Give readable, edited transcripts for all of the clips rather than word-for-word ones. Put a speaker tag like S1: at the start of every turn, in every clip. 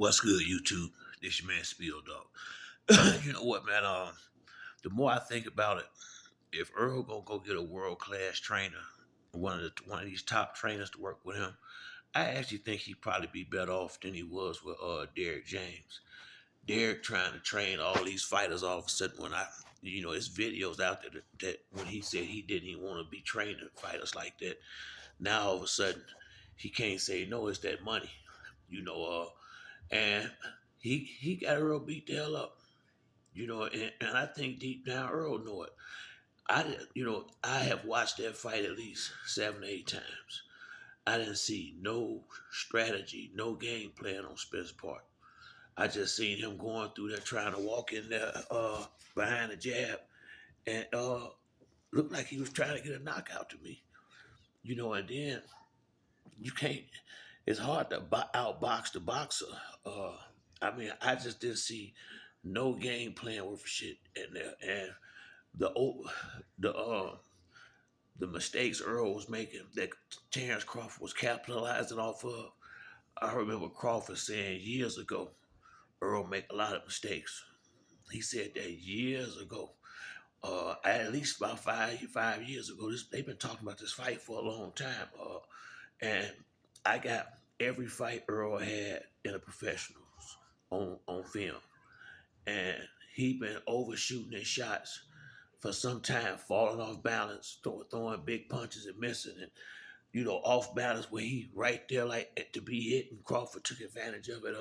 S1: What's good, YouTube? This your man Spill Dog. You know what, man? The more I think about it, if Earl gonna go get a world class trainer, one of these top trainers to work with him, I actually think he'd probably be better off than he was with Derek James. Derek trying to train all these fighters all of a sudden when his videos out there that when he said he didn't even want to be training fighters like that. Now all of a sudden he can't say no, it's that money. You know, and he got Earl beat the hell up. And I think deep down Earl know it. I have watched that fight at least 7 or 8 times. I didn't see no strategy, no game plan on Spence's part. I just seen him going through there trying to walk in there behind the jab and looked like he was trying to get a knockout to me. And then you can't. It's hard to outbox the boxer. I just didn't see no game plan worth of shit in there, and the o- the mistakes Earl was making that Terrence Crawford was capitalizing off of. I remember Crawford saying years ago, Earl make a lot of mistakes. He said that years ago. At least about 5 years ago. They've been talking about this fight for a long time. And I got every fight Earl had in the professionals on film, and he been overshooting his shots for some time, falling off balance, throwing big punches and missing, and off balance where he right there like to be hit, and Crawford took advantage of it.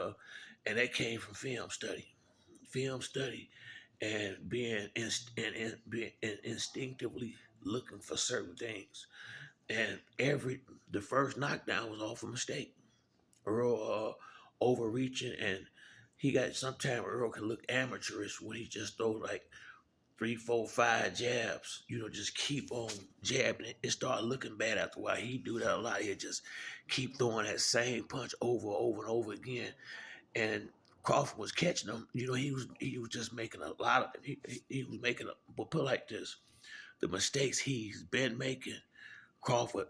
S1: And that came from film study, and being instinctively looking for certain things. And the first knockdown was off a mistake. Earl overreaching, and he got sometimes Earl can look amateurish when he just throw like three, four, five jabs. Just keep on jabbing it. It started looking bad after a while. He do that a lot. He just keep throwing that same punch over and over again. And Crawford was catching him. He was just making a lot of. He was making a. But put it like this: the mistakes he's been making, Crawford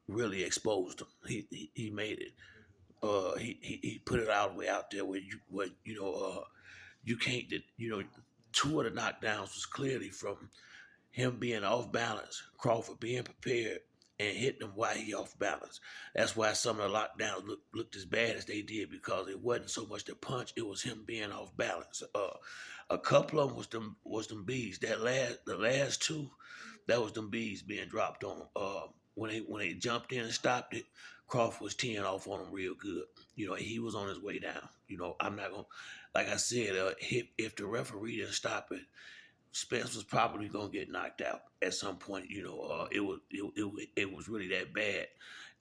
S1: really exposed him. He made it. He put it all the way out there you can't. Two of the knockdowns was clearly from him being off balance, Crawford being prepared and hitting him while he off balance. That's why some of the lockdowns looked as bad as they did, because it wasn't so much the punch; it was him being off balance. A couple of them was them bees. The last two, that was them bees being dropped on him. When they jumped in and stopped it, Crawford was teeing off on him real good. He was on his way down. I'm not gonna, like I said, if the referee didn't stop it, Spence was probably gonna get knocked out at some point. It was really that bad,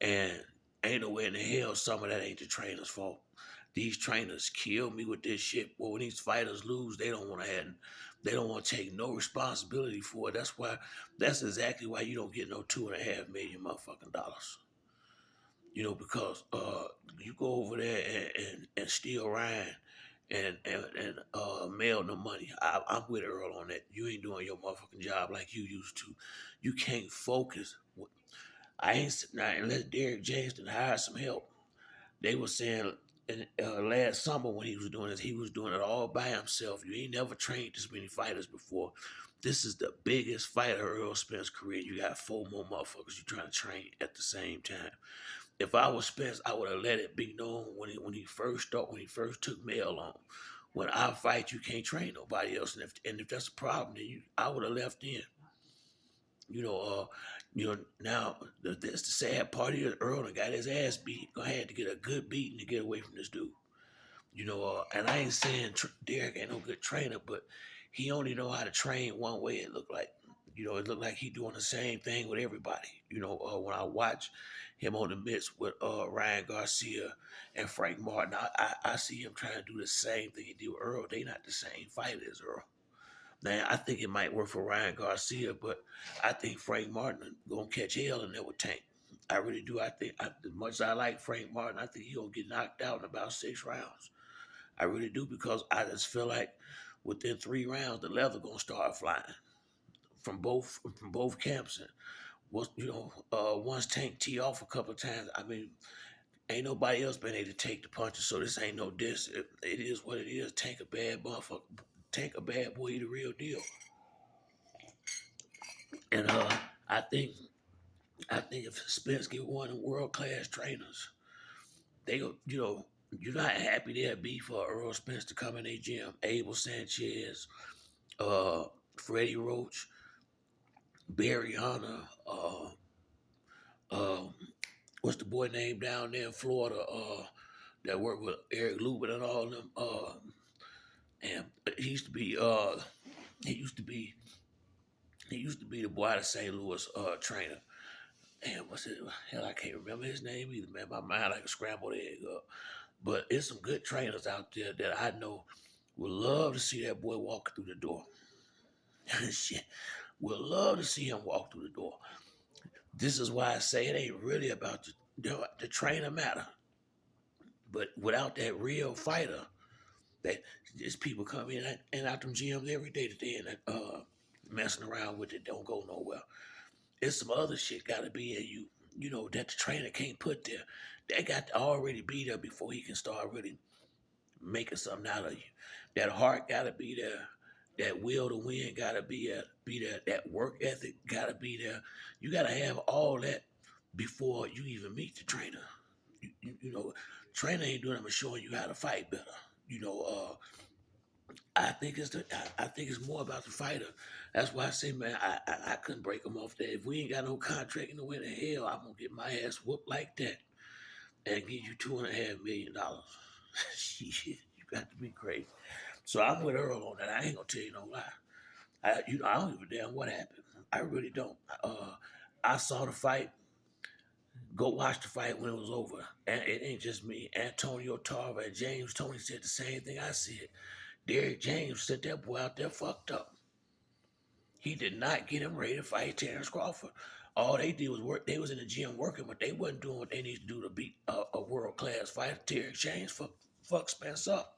S1: and ain't no way in the hell some of that ain't the trainer's fault. These trainers kill me with this shit. But when these fighters lose, they don't want to take no responsibility for it. That's exactly why you don't get no $2.5 million motherfucking dollars. Because you go over there and steal Ryan and mail the money. I'm with Earl on that. You ain't doing your motherfucking job like you used to. You can't focus. I ain't now unless Derek James done hired some help. They were saying last summer when he was doing this, he was doing it all by himself. You ain't never trained this many fighters before. This is the biggest fight of Errol Spence's career. You got four more motherfuckers you trying to train at the same time. If I was Spence, I would have let it be known when he first took mail on. When I fight, you can't train nobody else, and if that's a problem, then I would have left in. Now that's the sad part here. Earl done got his ass beat. Gonna have to get a good beating to get away from this dude. And I ain't saying Derek ain't no good trainer, but he only know how to train one way. It looked like, it looked like he doing the same thing with everybody. When I watch him on the mitts with Ryan Garcia and Frank Martin, I see him trying to do the same thing he did with Earl. They not the same fighter as Earl. Now I think it might work for Ryan Garcia, but I think Frank Martin gonna catch hell in there with Tank. I really do. As much as I like Frank Martin, I think he gonna get knocked out in about 6 rounds. I really do, because I just feel like within 3 rounds the leather gonna start flying from both camps. And once Tank tee off a couple of times, I mean, Ain't nobody else been able to take the punches, so this ain't no diss. It is what it is. Tank a bad motherfucker. Tank a bad boy, he the real deal. And I think I think if Spence get one of world class trainers, they go, you're not happy they'd be for Errol Spence to come in their gym. Abel Sanchez, uh, Freddie Roach, Barry Hunter, uh, what's the boy name down there in Florida, that worked with Eric Lubin and all them, and he used to be, he used to be, he used to be the boy out of St. Louis, trainer. And what's it? Hell, I can't remember his name either, man. My mind like a scrambled egg up. But it's some good trainers out there that I know would love to see that boy walk through the door. Shit, would love to see him walk through the door. This is why I say it ain't really about the trainer matter. But without that real fighter, that just people come in and out them gyms every day that they in messing around with it don't go nowhere. It's some other shit gotta be in you, that the trainer can't put there. That got to already be there before he can start really making something out of you. That heart gotta be there. That will to win gotta be there. That work ethic gotta be there. You gotta have all that before you even meet the trainer. Trainer ain't doing it but showing you how to fight better. You know, I think it's more about the fighter. That's why I say, man, I couldn't break him off that. If we ain't got no contract in the way to hell, I'm gonna get my ass whooped like that and give you $2.5 million. Shit, you got to be crazy. So I'm with Earl on that. I ain't gonna tell you no lie. I don't give a damn what happened. I really don't. I saw the fight. Go watch the fight when it was over. And it ain't just me. Antonio Tarver and James Tony said the same thing I said. Derrick James sent that boy out there fucked up. He did not get him ready to fight Terrence Crawford. All they did was work. They was in the gym working, but they wasn't doing what they need to do to beat a world class fighter. Derrick James fuck Spence up.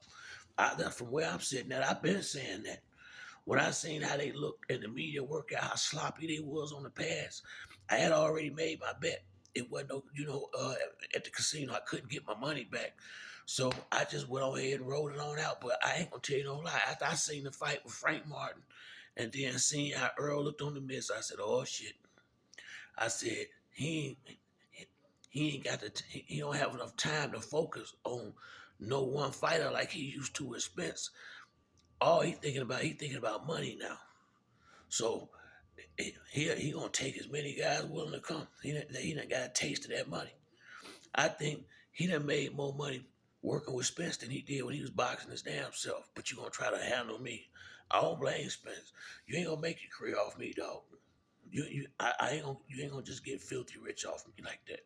S1: From where I'm sitting at, I've been saying that. When I seen how they looked in the media workout, how sloppy they was on the pass, I had already made my bet. It wasn't no, at the casino, I couldn't get my money back. So I just went on ahead and rolled it on out. But I ain't gonna tell you no lie. After I seen the fight with Frank Martin and then seeing how Earl looked on the miss, I said, oh shit. I said, he ain't got he don't have enough time to focus on no one fighter like he used to with Spence. All he thinking about money now. So he gonna take as many guys willing to come. He done got a taste of that money. I think he done made more money working with Spence than he did when he was boxing his damn self. But you gonna try to handle me? I don't blame Spence. You ain't gonna make your career off me, dog. You ain't gonna just get filthy rich off me like that.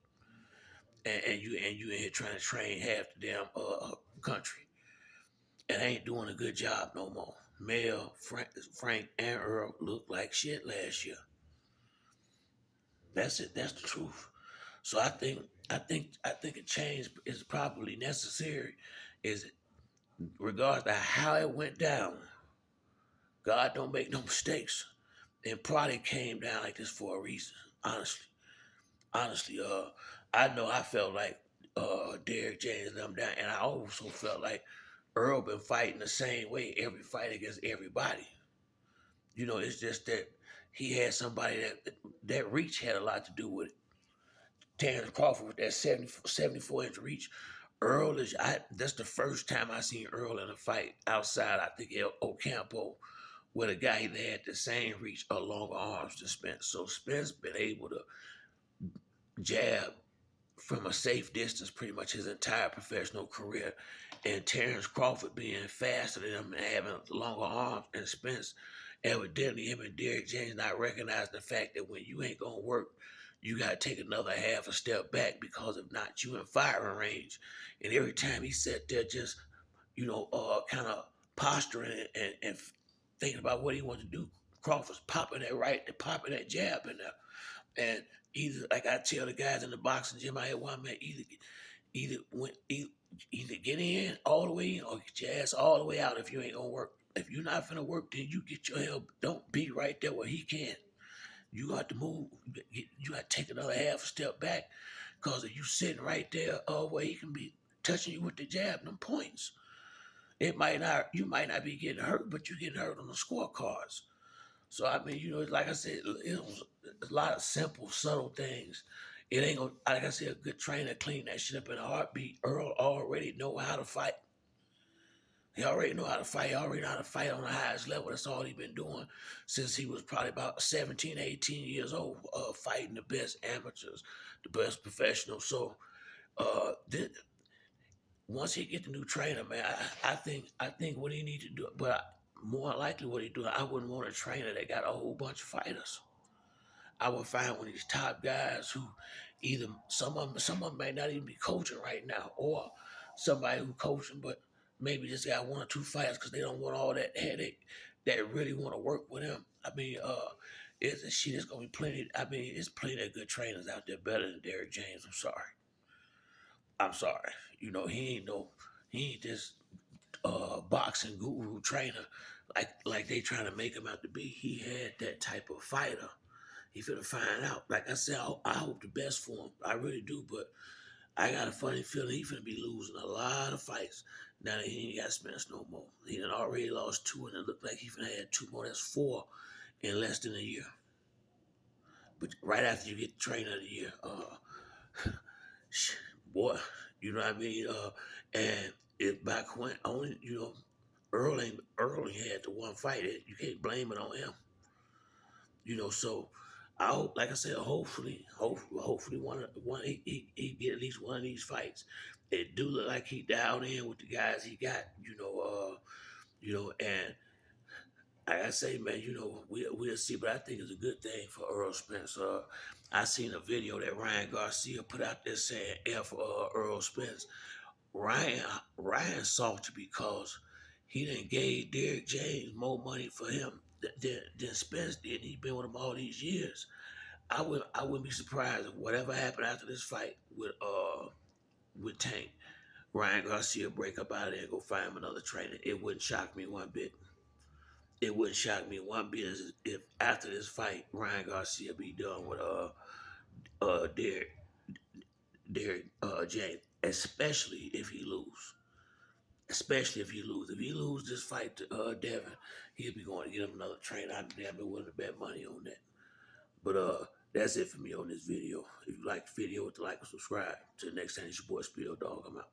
S1: And you in here trying to train half the damn country and ain't doing a good job no more. Mel, Frank, and Earl looked like shit last year. That's it. That's the truth. So I think a change is probably necessary. Is it regards to how it went down? God don't make no mistakes, and probably came down like this for a reason. Honestly, I know I felt like Derrick James and them down, and I also felt like Earl been fighting the same way every fight against everybody. It's just that he had somebody that reach had a lot to do with it. Terrence Crawford with that 74-inch reach. That's the first time I seen Earl in a fight outside, I think, El Ocampo, with a guy that had the same reach or longer arms than Spence. So Spence been able to jab from a safe distance pretty much his entire professional career. And Terrence Crawford being faster than him and having longer arms, and Spence, evidently him and Derrick James not recognizing the fact that when you ain't gonna work, you gotta take another half a step back, because if not, you in firing range. And every time he sat there just, kind of posturing and thinking about what he wanted to do, Crawford's popping that jab in there. And either, like I tell the guys in the boxing gym I had one man, either get in all the way in or get your ass all the way out if you ain't gonna work. If you're not gonna work, then you get your help. Don't be right there where he can. You got to move. You got to take another half a step back. Cause if you sitting right there, where he can be touching you with the jab, them points, you might not be getting hurt, but you're getting hurt on the scorecards. So I mean, like I said, it was a lot of simple, subtle things. It ain't gonna, like I said, a good trainer clean that shit up in a heartbeat. Earl already know how to fight. He already know how to fight. He already know how to fight on the highest level. That's all he been doing since he was probably about 17, 18 years old, fighting the best amateurs, the best professionals. So this, once he get the new trainer, man, I think what he need to do, but more likely what he do, I wouldn't want a trainer that got a whole bunch of fighters. I would find one of these top guys who either some of them may not even be coaching right now, or somebody who coaching but maybe just got one or two fights because they don't want all that headache. That really want to work with him. I mean, it's shit. It's gonna be plenty. I mean, it's plenty of good trainers out there better than Derrick James. I'm sorry. I'm sorry. He ain't this boxing guru trainer like they trying to make him out to be. He had that type of fighter. He finna find out. Like I said, I hope the best for him. I really do, but I got a funny feeling he finna be losing a lot of fights now that he ain't got Spence no more. He done already lost two, and it looked like he finna have two more. That's four in less than a year. But right after you get the trainer of the year, boy, you know what I mean? And if back when only, Earl had the one fight, you can't blame it on him. So I hope, like I said, hopefully he get at least one of these fights. It do look like he dialed in with the guys he got, and like I say, man, we'll see, but I think it's a good thing for Earl Spence. I seen a video that Ryan Garcia put out there saying F Earl Spence. Ryan Ryan salty because he didn't gave Derrick James more money for him than Spence did. He been with him all these years. I wouldn't be surprised if whatever happened after this fight with Tank, Ryan Garcia break up out of there and go find him another trainer. It wouldn't shock me one bit. It wouldn't shock me one bit if after this fight Ryan Garcia be done with Derrick James, especially if he lose. Especially if he lose. If he lose this fight to Devin, he'll be going to get him another trainer. I'd be damn willing to bet money on that. But that's it for me on this video. If you like the video, hit the like and subscribe. Till next time, it's your boy Speedo Dog. I'm out.